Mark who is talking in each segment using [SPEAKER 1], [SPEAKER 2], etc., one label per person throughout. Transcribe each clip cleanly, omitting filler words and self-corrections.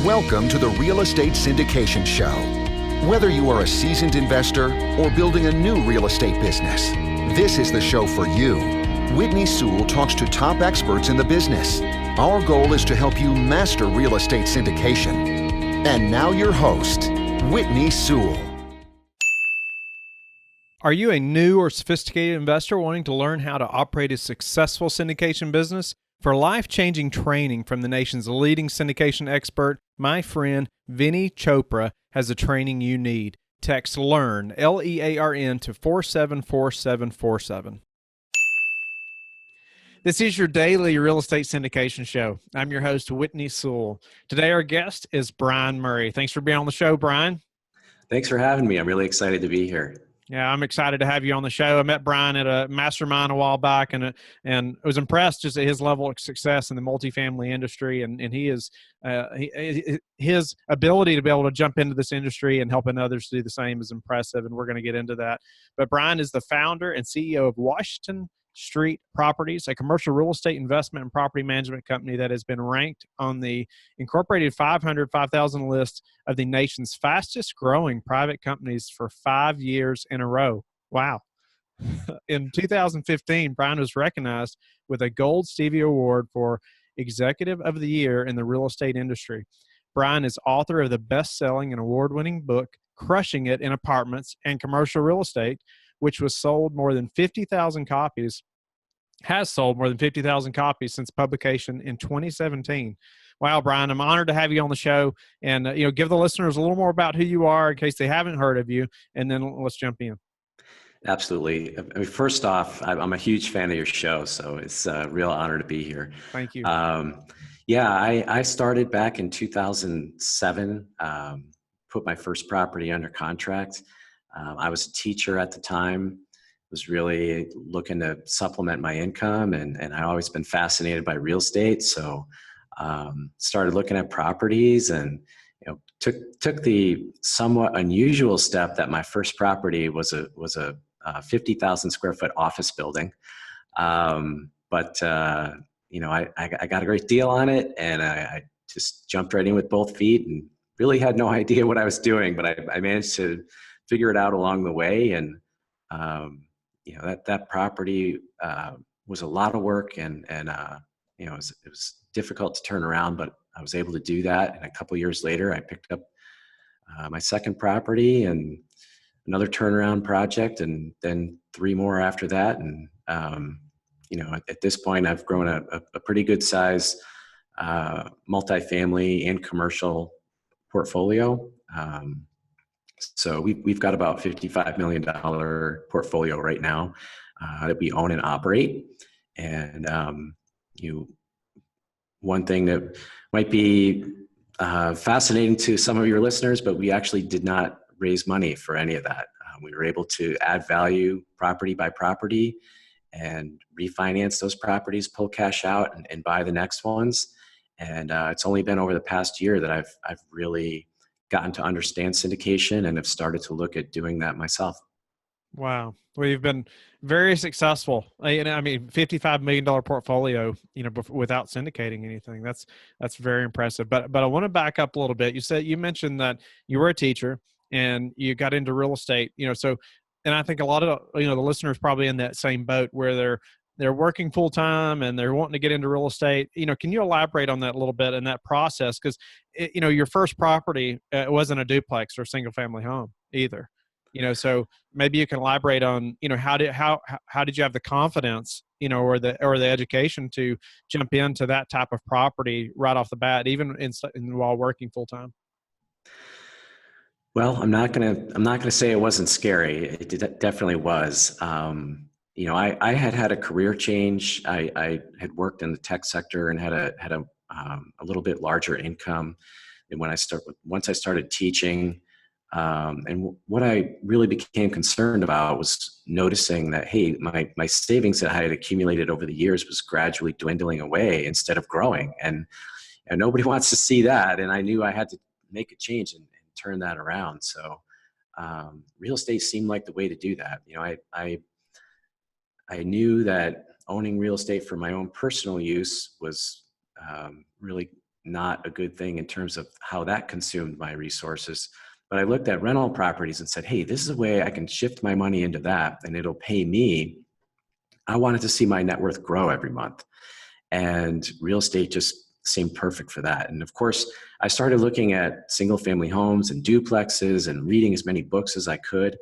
[SPEAKER 1] Welcome to the Real Estate Syndication Show. Whether you are a seasoned investor or building a new real estate business, this is the show for you. Whitney Sewell talks to top experts in the business. Our goal is to help you master real estate syndication. And now your host, Whitney Sewell.
[SPEAKER 2] Are you a new or sophisticated investor wanting to learn how to operate a successful syndication business? For life-changing training from the nation's leading syndication expert, my friend Vinny Chopra has the training you need. Text LEARN, L-E-A-R-N, to 474747. This is your daily real estate syndication show. I'm your host, Whitney Sewell. Today, our guest is Brian Murray. Thanks for being on the show, Brian.
[SPEAKER 3] Thanks for having me. I'm really excited to be here.
[SPEAKER 2] Yeah, I'm excited to have you on the show. I met Brian at a mastermind a while back, and was impressed just at his level of success in the multifamily industry, and he is his ability to be able to jump into this industry and helping others do the same is impressive, and we're going to get into that. But Brian is the founder and CEO of Washington Street Properties, a commercial real estate investment and property management company that has been ranked on the Incorporated 5,000 list of the nation's fastest growing private companies for 5 years in a row. Wow. In 2015, Brian was recognized with a Gold Stevie Award for Executive of the Year in the real estate industry. Brian is author of the best-selling and award-winning book, Crushing It in Apartments and Commercial Real Estate, which has sold more than 50,000 copies since publication in 2017. Wow, Brian, I'm honored to have you on the show, and give the listeners a little more about who you are in case they haven't heard of you, and then let's jump in.
[SPEAKER 3] Absolutely. I mean, first off, I'm a huge fan of your show, so it's a real honor to be here.
[SPEAKER 2] Thank you.
[SPEAKER 3] I started back in 2007, put my first property under contract. I was a teacher at the time, was really looking to supplement my income, and I've always been fascinated by real estate. So started looking at properties, and took the somewhat unusual step that my first property was a 50,000 square foot office building. But I got a great deal on it, and I just jumped right in with both feet and really had no idea what I was doing, but I managed to figure it out along the way. And, that property was a lot of work, and it was difficult to turn around, but I was able to do that. And a couple of years later, I picked up my second property and another turnaround project, and then 3 more after that. And, at this point, I've grown a pretty good size multifamily and commercial portfolio. So we've got about $55 million portfolio right now that we own and operate. And one thing that might be fascinating to some of your listeners, but we actually did not raise money for any of that. We were able to add value property by property and refinance those properties, pull cash out, and buy the next ones. And it's only been over the past year that I've really gotten to understand syndication and have started to look at doing that myself.
[SPEAKER 2] Wow. Well, you've been very successful. I mean, $55 million portfolio, without syndicating anything. That's very impressive. But I want to back up a little bit. You mentioned that you were a teacher and you got into real estate, and I think a lot of, the listeners probably in that same boat where they're working full time and they're wanting to get into real estate. Can you elaborate on that a little bit and that process? Because, your first property wasn't a duplex or single family home either. So maybe you can elaborate on, how did you have the confidence, or the education to jump into that type of property right off the bat, even while working full time?
[SPEAKER 3] Well, I'm not gonna say it wasn't scary. It definitely was. I had a career change. I had worked in the tech sector and had a little bit larger income. And once I started teaching, and what I really became concerned about was noticing that, hey, my savings that I had accumulated over the years was gradually dwindling away instead of growing. And nobody wants to see that. And I knew I had to make a change and turn that around. So real estate seemed like the way to do that. I knew that owning real estate for my own personal use was really not a good thing in terms of how that consumed my resources. But I looked at rental properties and said, hey, this is a way I can shift my money into that and it'll pay me. I wanted to see my net worth grow every month. And real estate just seemed perfect for that. And of course, I started looking at single family homes and duplexes and reading as many books as I could.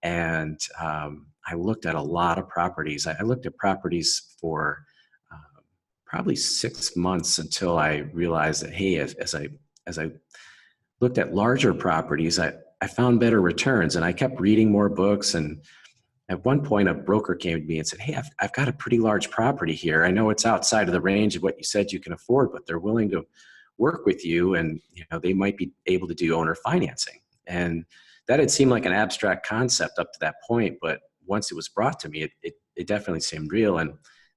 [SPEAKER 3] And I looked at a lot of properties. I looked at properties for probably 6 months until I realized that, hey, as I looked at larger properties, I found better returns, and I kept reading more books. And at one point, a broker came to me and said, hey, I've got a pretty large property here. I know it's outside of the range of what you said you can afford, but they're willing to work with you, and they might be able to do owner financing. And that had seemed like an abstract concept up to that point, but once it was brought to me, it definitely seemed real. And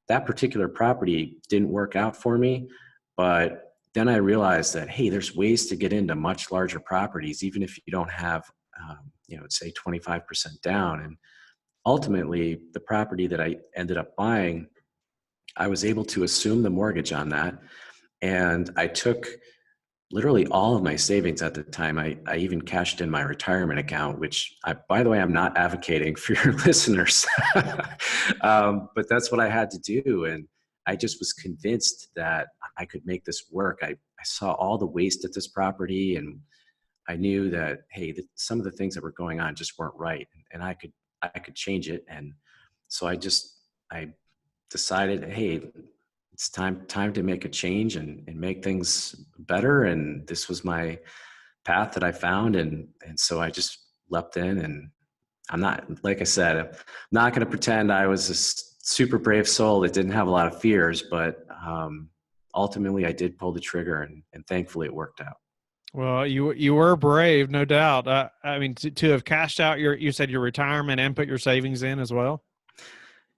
[SPEAKER 3] that particular property didn't work out for me, but then I realized that, hey, there's ways to get into much larger properties, even if you don't have, say 25% down. And ultimately, the property that I ended up buying, I was able to assume the mortgage on that. And I took literally all of my savings at the time. I even cashed in my retirement account, which by the way, I'm not advocating for your listeners, but that's what I had to do. And I just was convinced that I could make this work. I saw all the waste at this property, and I knew that, hey, some of the things that were going on just weren't right, and I could change it. And so I decided, hey, it's time to make a change and make things better. And this was my path that I found. And so I just leapt in, and I'm not, like I said, I'm not going to pretend I was a super brave soul that didn't have a lot of fears, but ultimately I did pull the trigger, and thankfully it worked out.
[SPEAKER 2] Well, you were brave, no doubt. I mean, to have cashed out you said your retirement and put your savings in as well.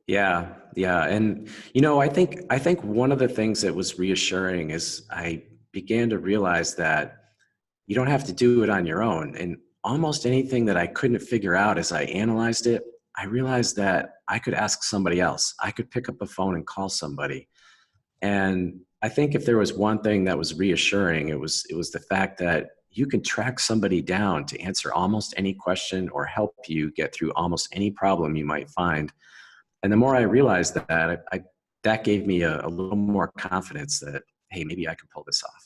[SPEAKER 3] Yeah. And, I think one of the things that was reassuring is I began to realize that you don't have to do it on your own. And almost anything that I couldn't figure out as I analyzed it, I realized that I could ask somebody else. I could pick up a phone and call somebody. And I think if there was one thing that was reassuring, it was the fact that you can track somebody down to answer almost any question or help you get through almost any problem you might find. And the more I realized that, that gave me a little more confidence that, hey, maybe I can pull this off.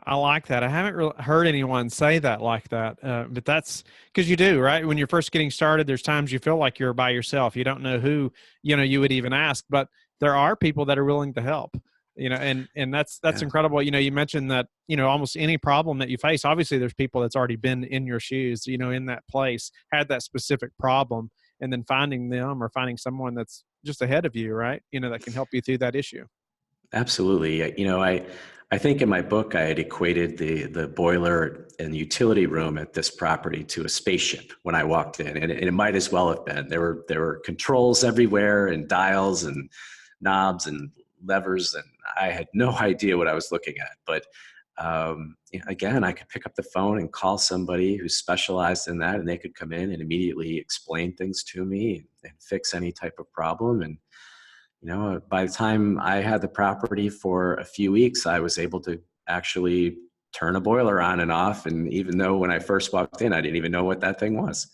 [SPEAKER 2] I like that. I haven't really heard anyone say that like that, but that's because you do, right? When you're first getting started, there's times you feel like you're by yourself. You don't know who, you would even ask, but there are people that are willing to help, and that's
[SPEAKER 3] Yeah.
[SPEAKER 2] incredible. You mentioned that, almost any problem that you face, obviously there's people that's already been in your shoes, in that place, had that specific problem, and then finding them or finding someone that's just ahead of you, right? That can help you through that issue.
[SPEAKER 3] Absolutely. I think in my book, I had equated the boiler and utility room at this property to a spaceship when I walked in, and it might as well have been. There were controls everywhere and dials and knobs and levers, and I had no idea what I was looking at. But again, I could pick up the phone and call somebody who specialized in that, and they could come in and immediately explain things to me and fix any type of problem. And by the time I had the property for a few weeks, I was able to actually turn a boiler on and off. And even though when I first walked in, I didn't even know what that thing was.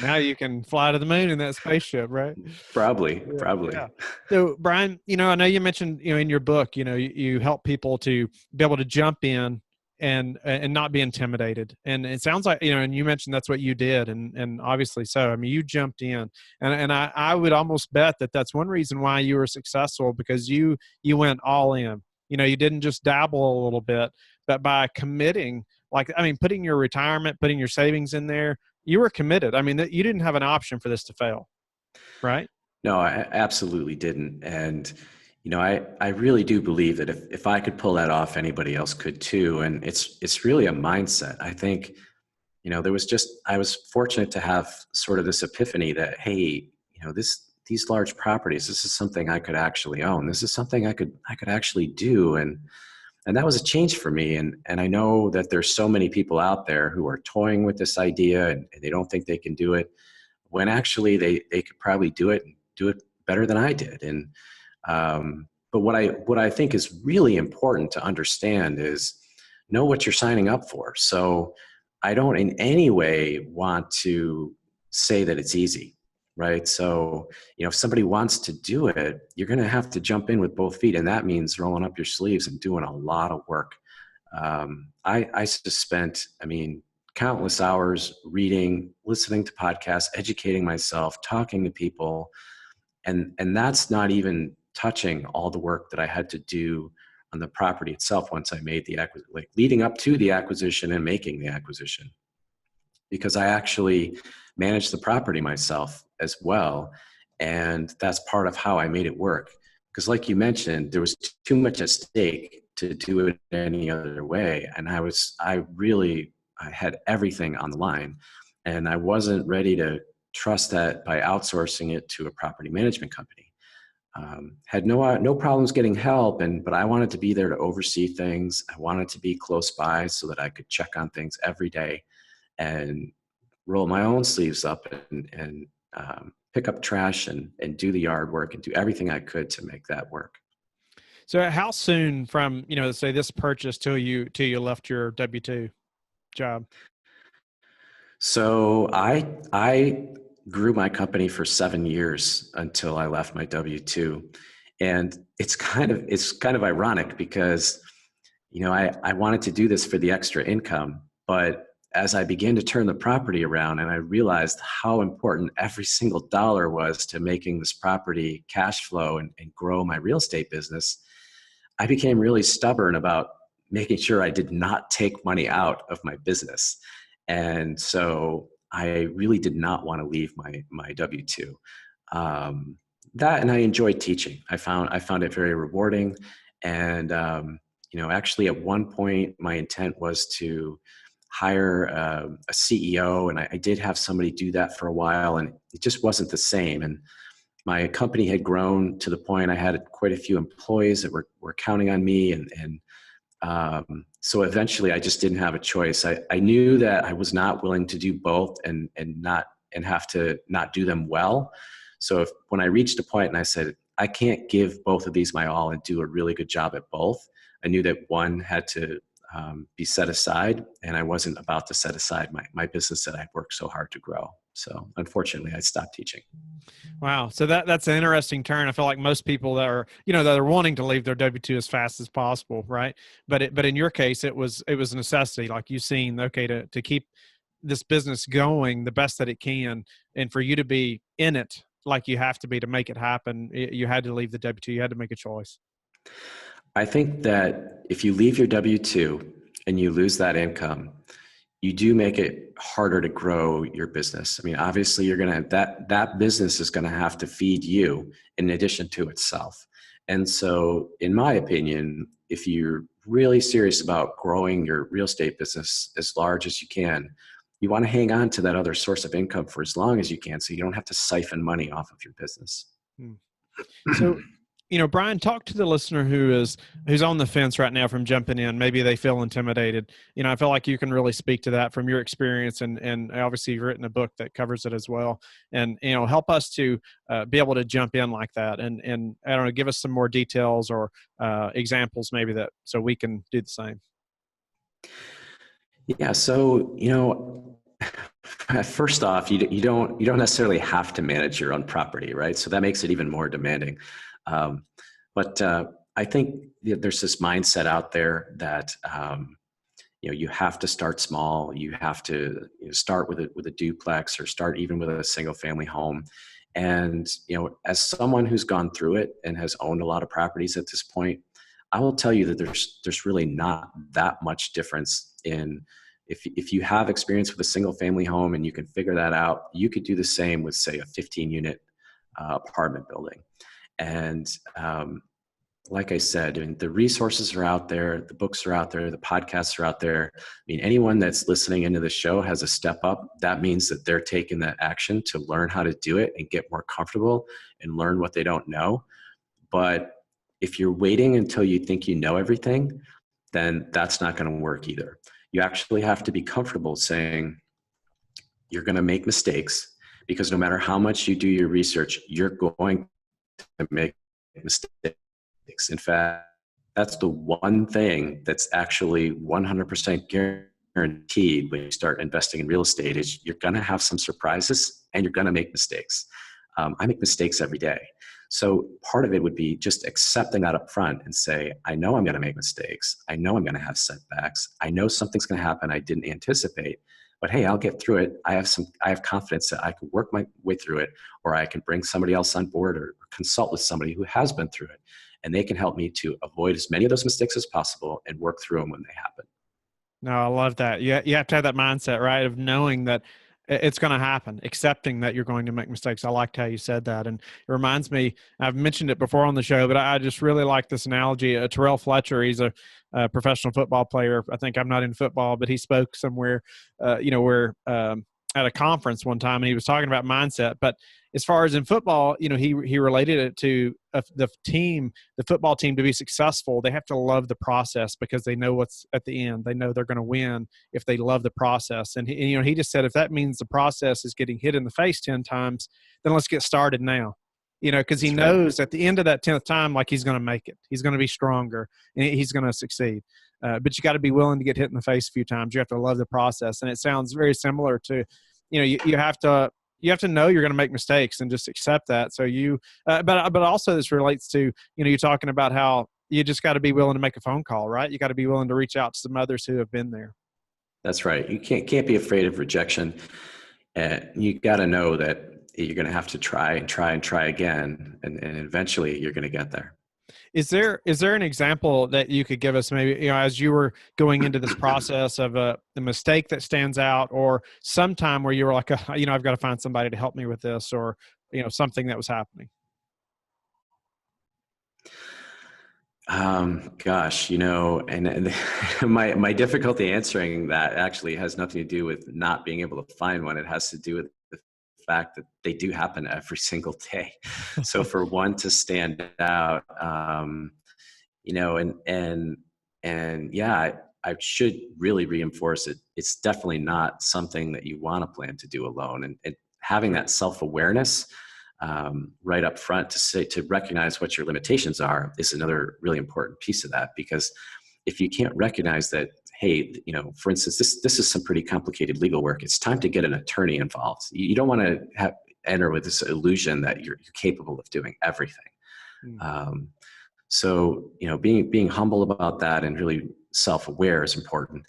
[SPEAKER 2] Now you can fly to the moon in that spaceship, right?
[SPEAKER 3] Probably.
[SPEAKER 2] Yeah. So Brian, I know you mentioned, in your book, you help people to be able to jump in and not be intimidated. And it sounds like, and you mentioned that's what you did. And obviously so, I mean, you jumped in, and I would almost bet that that's one reason why you were successful, because you went all in. You didn't just dabble a little bit, but by committing, putting your retirement, putting your savings in there, you were committed. I mean, you didn't have an option for this to fail, right?
[SPEAKER 3] No, I absolutely didn't. And, I really do believe that if I could pull that off, anybody else could too. And it's really a mindset. I think, I was fortunate to have sort of this epiphany that, hey, these large properties, this is something I could actually own. This is something I could actually do. And that was a change for me. And I know that there's so many people out there who are toying with this idea, and they don't think they can do it, when actually they could probably do it and do it better than I did. And, but But what I think is really important to understand is know what you're signing up for. So I don't in any way want to say that it's easy, right? So, if somebody wants to do it, you're going to have to jump in with both feet. And that means rolling up your sleeves and doing a lot of work. I just spent, countless hours reading, listening to podcasts, educating myself, talking to people. And that's not even touching all the work that I had to do on the property itself once I made the acquisition, like leading up to the acquisition and making the acquisition, because I actually managed the property myself as well. And that's part of how I made it work. Because like you mentioned, there was too much at stake to do it any other way. And I had everything on the line, and I wasn't ready to trust that by outsourcing it to a property management company. Had no problems getting help, but I wanted to be there to oversee things. I wanted to be close by so that I could check on things every day and roll my own sleeves up and pick up trash and do the yard work and do everything I could to make that work.
[SPEAKER 2] So how soon from, say this purchase till you left your W-2 job?
[SPEAKER 3] So I grew my company for 7 years until I left my W-2. And it's kind of ironic because, I wanted to do this for the extra income, but as I began to turn the property around and I realized how important every single dollar was to making this property cash flow and grow my real estate business, I became really stubborn about making sure I did not take money out of my business. And so I really did not want to leave my W-2. That, and I enjoyed teaching. I found it very rewarding. And, actually at one point my intent was to hire a CEO, and I did have somebody do that for a while, and it just wasn't the same. And my company had grown to the point I had quite a few employees that were counting on me. So eventually I just didn't have a choice. I knew that I was not willing to do both and have to not do them well. So when I reached a point and I said, I can't give both of these my all and do a really good job at both, I knew that one had to be set aside, and I wasn't about to set aside my business that I'd worked so hard to grow. So unfortunately I stopped teaching.
[SPEAKER 2] Wow. So that's an interesting turn. I feel like most people that are wanting to leave their W-2 as fast as possible. Right. But in your case, it was a necessity, like you seen, okay, to keep this business going the best that it can. And for you to be in it, like you have to be to make it happen, you had to leave the W-2. You had to make a choice.
[SPEAKER 3] I think that if you leave your W-2 and you lose that income, you do make it harder to grow your business. Obviously you're going to, that business is going to have to feed you in addition to itself. And so in my opinion, if you're really serious about growing your real estate business as large as you can, you want to hang on to that other source of income for as long as you can, so you don't have to siphon money off of your business.
[SPEAKER 2] So, Brian, talk to the listener who's on the fence right now from jumping in. Maybe they feel intimidated. I feel like you can really speak to that from your experience, and obviously you've written a book that covers it as well. And, help us to be able to jump in like that. And I don't know, give us some more details or examples maybe so we can do the same.
[SPEAKER 3] Yeah. So, first off, you don't necessarily have to manage your own property, right? So that makes it even more demanding. But I think there's this mindset out there that you have to start small. You have to start with a duplex, or start even with a single family home. And as someone who's gone through it and has owned a lot of properties at this point, I will tell you that there's really not that much difference in. If you have experience with a single family home and you can figure that out, you could do the same with, say, a 15-unit apartment building. And like I said, the resources are out there, the books are out there, the podcasts are out there. Anyone that's listening into the show has a step up. That means that they're taking that action to learn how to do it and get more comfortable and learn what they don't know. But if you're waiting until you think you know everything, then that's not going to work either. You actually have to be comfortable saying you're going to make mistakes, because no matter how much you do your research, you're going to make mistakes. mistakes. In fact, that's the one thing that's actually 100% guaranteed when you start investing in real estate is you're going to have some surprises and you're going to make mistakes. I make mistakes every day. So part of it would be just accepting that up front and say, I know I'm going to make mistakes. I know I'm going to have setbacks. I know something's going to happen I didn't anticipate, but hey, I'll get through it. I have confidence that I can work my way through it, or I can bring somebody else on board or consult with somebody who has been through it. And they can help me to avoid as many of those mistakes as possible and work through them when they happen.
[SPEAKER 2] No, I love that. You have to have that mindset, right, of knowing that it's going to happen, accepting that you're going to make mistakes. I liked how you said that. And it reminds me, I've mentioned it before on the show, but I just really like this analogy. Terrell Fletcher, he's a professional football player. I think I'm not in football, but he spoke somewhere, at a conference one time, and he was talking about mindset. But as far as in football, he related it to the football team to be successful. They have to love the process because they know what's at the end. They know they're going to win if they love the process. And he just said, if that means the process is getting hit in the face 10 times, then let's get started now. Because he knows at the end of that 10th time, like, he's going to make it. He's going to be stronger and he's going to succeed. But you got to be willing to get hit in the face a few times. You have to love the process. And it sounds very similar to, you have to know you're going to make mistakes and just accept that. So but also this relates to, you're talking about how you just got to be willing to make a phone call, right? You got to be willing to reach out to some others who have been there.
[SPEAKER 3] That's right. You can't be afraid of rejection. You got to know that you're going to have to try again. And eventually you're going to get there.
[SPEAKER 2] Is there an example that you could give us, maybe, as you were going into this process of the mistake that stands out, or sometime where you were like, I've got to find somebody to help me with this, or, something that was happening?
[SPEAKER 3] Gosh, and my difficulty answering that actually has nothing to do with not being able to find one. It has to do with the fact that they do happen every single day. So for one to stand out, I should really reinforce it. It's definitely not something that you want to plan to do alone. And having that self-awareness right up front to recognize what your limitations are is another really important piece of that. Because if you can't recognize that, hey, for instance, this is some pretty complicated legal work. It's time to get an attorney involved. You don't want to enter with this illusion that you're capable of doing everything. Mm. So being humble about that and really self-aware is important.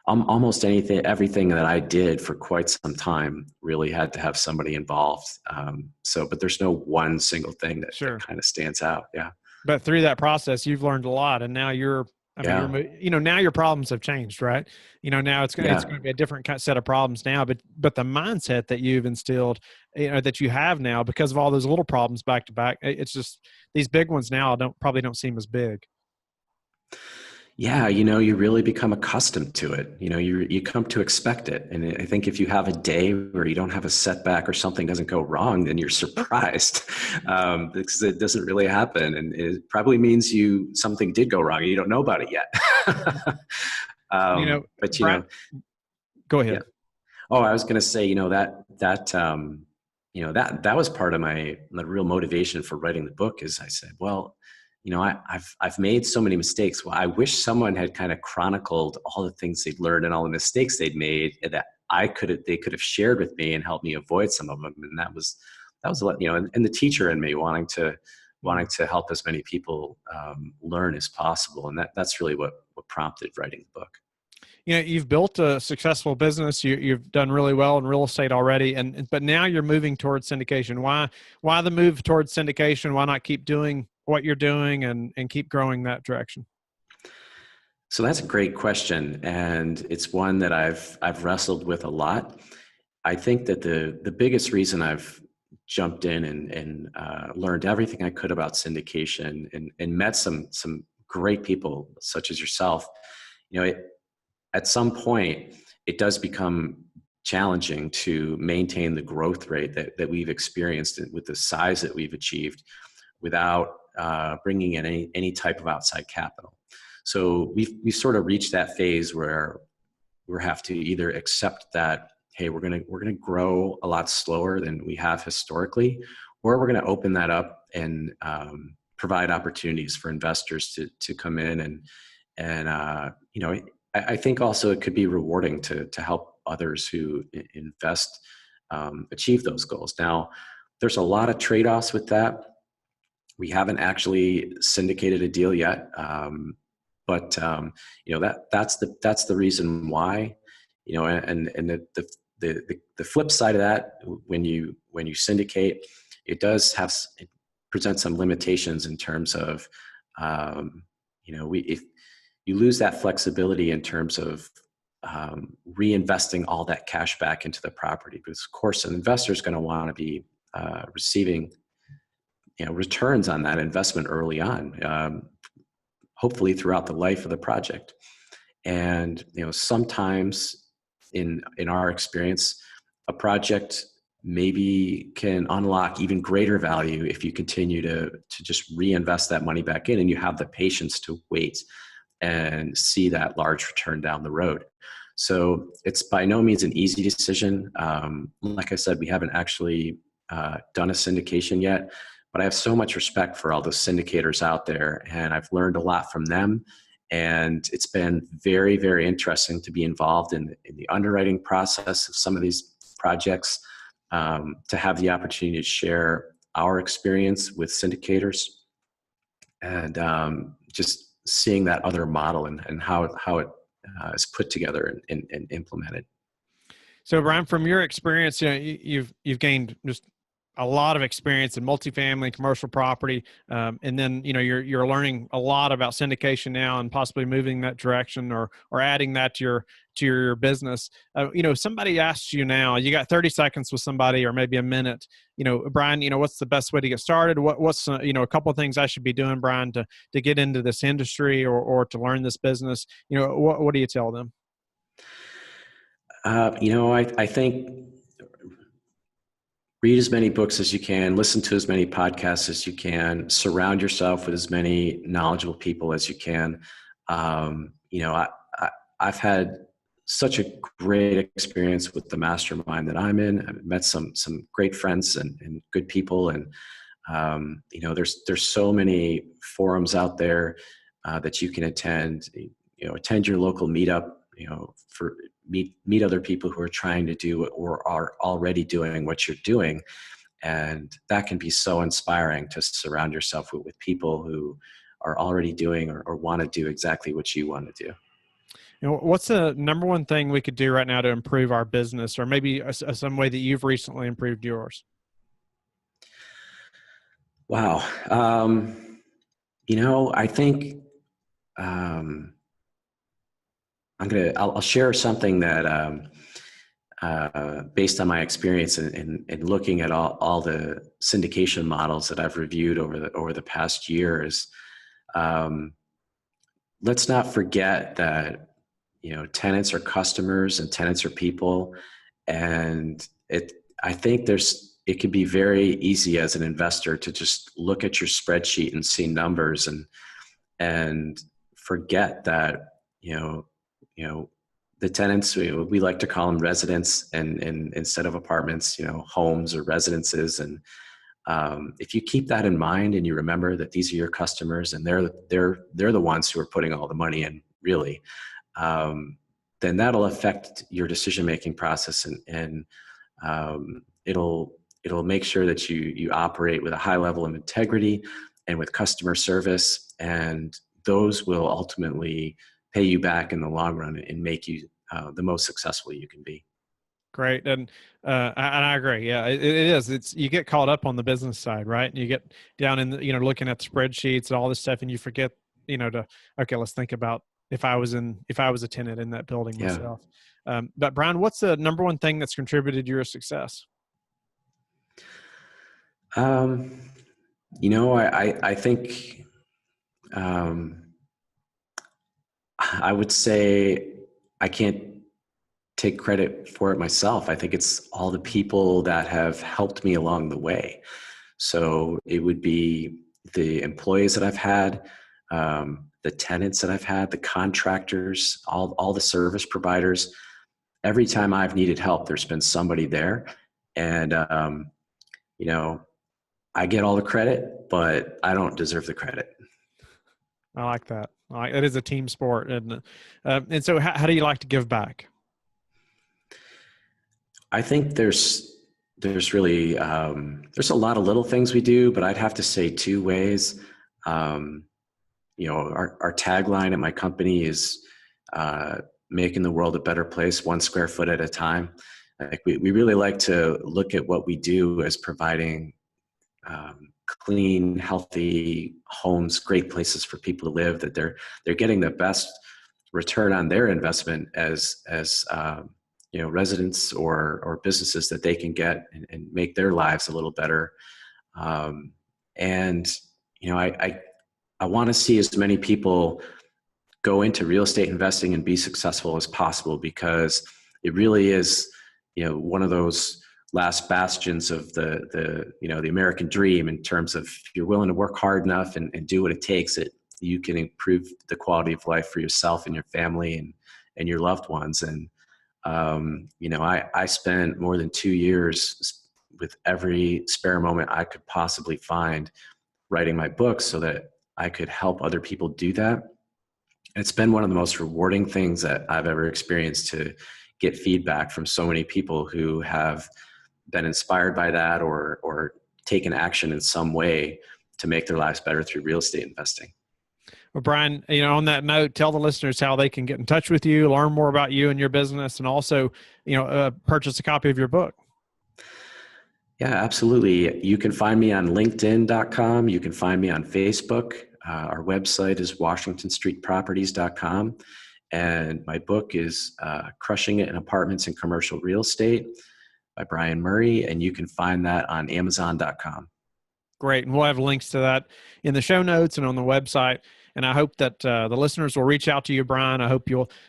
[SPEAKER 3] Almost everything that I did for quite some time really had to have somebody involved. But there's no one single thing that kind of stands out. Yeah.
[SPEAKER 2] But through that process, you've learned a lot, and now now your problems have changed, right? Now it's going to be a different set of problems now, but the mindset that you've instilled, that you have now because of all those little problems back to back, it's just these big ones now probably don't seem as big.
[SPEAKER 3] Yeah, you really become accustomed to it. You come to expect it. And I think if you have a day where you don't have a setback or something doesn't go wrong, then you're surprised because it doesn't really happen. And it probably means something did go wrong and you don't know about it yet.
[SPEAKER 2] Go ahead.
[SPEAKER 3] Yeah. Oh, I was going to say, that was part of the real motivation for writing the book is I said, well, I've made so many mistakes. Well, I wish someone had kind of chronicled all the things they'd learned and all the mistakes they'd made that they could have shared with me and helped me avoid some of them. And that was and the teacher in me wanting to help as many people learn as possible. And that's really what prompted writing the book.
[SPEAKER 2] You've built a successful business. You've done really well in real estate already, but now you're moving towards syndication. Why the move towards syndication? Why not keep doing what you're doing and keep growing that direction?
[SPEAKER 3] So that's a great question, and it's one that I've wrestled with a lot. I think that the biggest reason I've jumped in and learned everything I could about syndication and met some great people such as yourself, at some point, it does become challenging to maintain the growth rate that we've experienced with the size that we've achieved without bringing in any type of outside capital. So we've sort of reached that phase where we have to either accept that, hey, we're gonna grow a lot slower than we have historically, or we're going to open that up and provide opportunities for investors to come in and I think also it could be rewarding to help others who invest achieve those goals. Now, there's a lot of trade-offs with that. We haven't actually syndicated a deal yet, but that's the reason why. And the flip side of that, when you syndicate, it presents some limitations in terms of if you lose that flexibility in terms of reinvesting all that cash back into the property, because of course an investor is going to want to be receiving returns on that investment early on, hopefully throughout the life of the project. And sometimes in our experience, a project maybe can unlock even greater value if you continue to just reinvest that money back in, and you have the patience to wait and see that large return down the road. So it's by no means an easy decision. Like I said, we haven't actually done a syndication yet, but I have so much respect for all those syndicators out there, and I've learned a lot from them. And it's been very, very interesting to be involved in the underwriting process of some of these projects, to have the opportunity to share our experience with syndicators, and just seeing that other model and how it is put together and implemented.
[SPEAKER 2] So Brian, from your experience, you've gained just a lot of experience in multifamily, commercial property, and then you're learning a lot about syndication now, and possibly moving that direction or adding that to your business. Somebody asks you now, you got 30 seconds with somebody, or maybe a minute. Brian, what's the best way to get started? What's a couple of things I should be doing, Brian, to get into this industry or to learn this business? What do you tell them?
[SPEAKER 3] I think read as many books as you can, listen to as many podcasts as you can, surround yourself with as many knowledgeable people as you can. I've had such a great experience with the mastermind that I'm in. I've met some great friends and good people. And, there's so many forums out there that you can attend. Attend your local meetup, for meet other people who are trying to do or are already doing what you're doing. And that can be so inspiring, to surround yourself with people who are already doing or want to do exactly what you want to do.
[SPEAKER 2] What's the number one thing we could do right now to improve our business, or maybe some way that you've recently improved yours?
[SPEAKER 3] Wow. I think I'll share something that based on my experience in looking at all the syndication models that I've reviewed over the past years. Let's not forget that tenants are customers and tenants are people, and I think it can be very easy as an investor to just look at your spreadsheet and see numbers and forget that the tenants, we like to call them residents and instead of apartments, homes or residences. And if you keep that in mind and you remember that these are your customers and they're the ones who are putting all the money in, really, then that'll affect your decision-making process, and it'll make sure that you operate with a high level of integrity and with customer service, and those will ultimately pay you back in the long run and make you the most successful you can be.
[SPEAKER 2] Great. And I agree. Yeah, it is. You get caught up on the business side, right? And you get down in looking at the spreadsheets and all this stuff, and you forget, let's think about if I was a tenant in that building myself. But Brian, what's the number one thing that's contributed to your success?
[SPEAKER 3] I think I would say I can't take credit for it myself. I think it's all the people that have helped me along the way. So it would be the employees that I've had, the tenants that I've had, the contractors, all the service providers. Every time I've needed help, there's been somebody there. And, I get all the credit, but I don't deserve the credit.
[SPEAKER 2] I like that. It is a team sport. And so how do you like to give back?
[SPEAKER 3] I think there's really, there's a lot of little things we do, but I'd have to say two ways. Our tagline at my company is making the world a better place, 1 square foot at a time. Like we really like to look at what we do as providing clean, healthy homes, great places for people to live, that they're getting the best return on their investment as residents or businesses that they can get and make their lives a little better. I want to see as many people go into real estate investing and be successful as possible, because it really is, one of those last bastions of the American dream, in terms of, if you're willing to work hard enough and do what it takes, you can improve the quality of life for yourself and your family and your loved ones. And, I spent more than 2 years with every spare moment I could possibly find writing my book so that I could help other people do that. It's been one of the most rewarding things that I've ever experienced, to get feedback from so many people who have been inspired by that or taken action in some way to make their lives better through real estate investing.
[SPEAKER 2] Well, Brian, on that note, tell the listeners how they can get in touch with you, learn more about you and your business, and also, purchase a copy of your book.
[SPEAKER 3] Yeah, absolutely. You can find me on LinkedIn.com. You can find me on Facebook. Our website is WashingtonStreetProperties.com. And my book is Crushing It in Apartments and Commercial Real Estate by Brian Murray. And you can find that on Amazon.com.
[SPEAKER 2] Great. And we'll have links to that in the show notes and on the website. And I hope that the listeners will reach out to you, Brian. I hope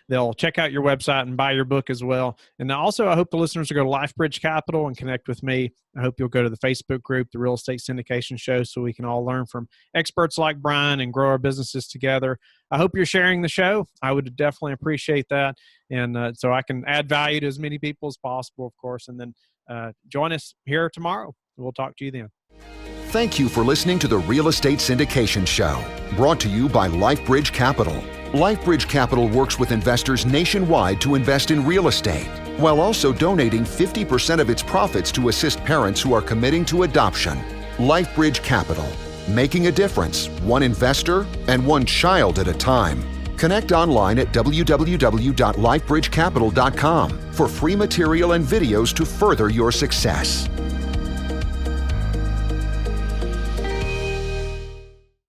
[SPEAKER 2] they'll check out your website and buy your book as well. And also, I hope the listeners will go to LifeBridge Capital and connect with me. I hope you'll go to the Facebook group, the Real Estate Syndication Show, so we can all learn from experts like Brian and grow our businesses together. I hope you're sharing the show. I would definitely appreciate that. And so I can add value to as many people as possible, of course. And then join us here tomorrow. We'll talk to you then.
[SPEAKER 1] Thank you for listening to the Real Estate Syndication Show, brought to you by LifeBridge Capital. LifeBridge Capital works with investors nationwide to invest in real estate, while also donating 50% of its profits to assist parents who are committing to adoption. LifeBridge Capital, making a difference, one investor and one child at a time. Connect online at www.lifebridgecapital.com for free material and videos to further your success.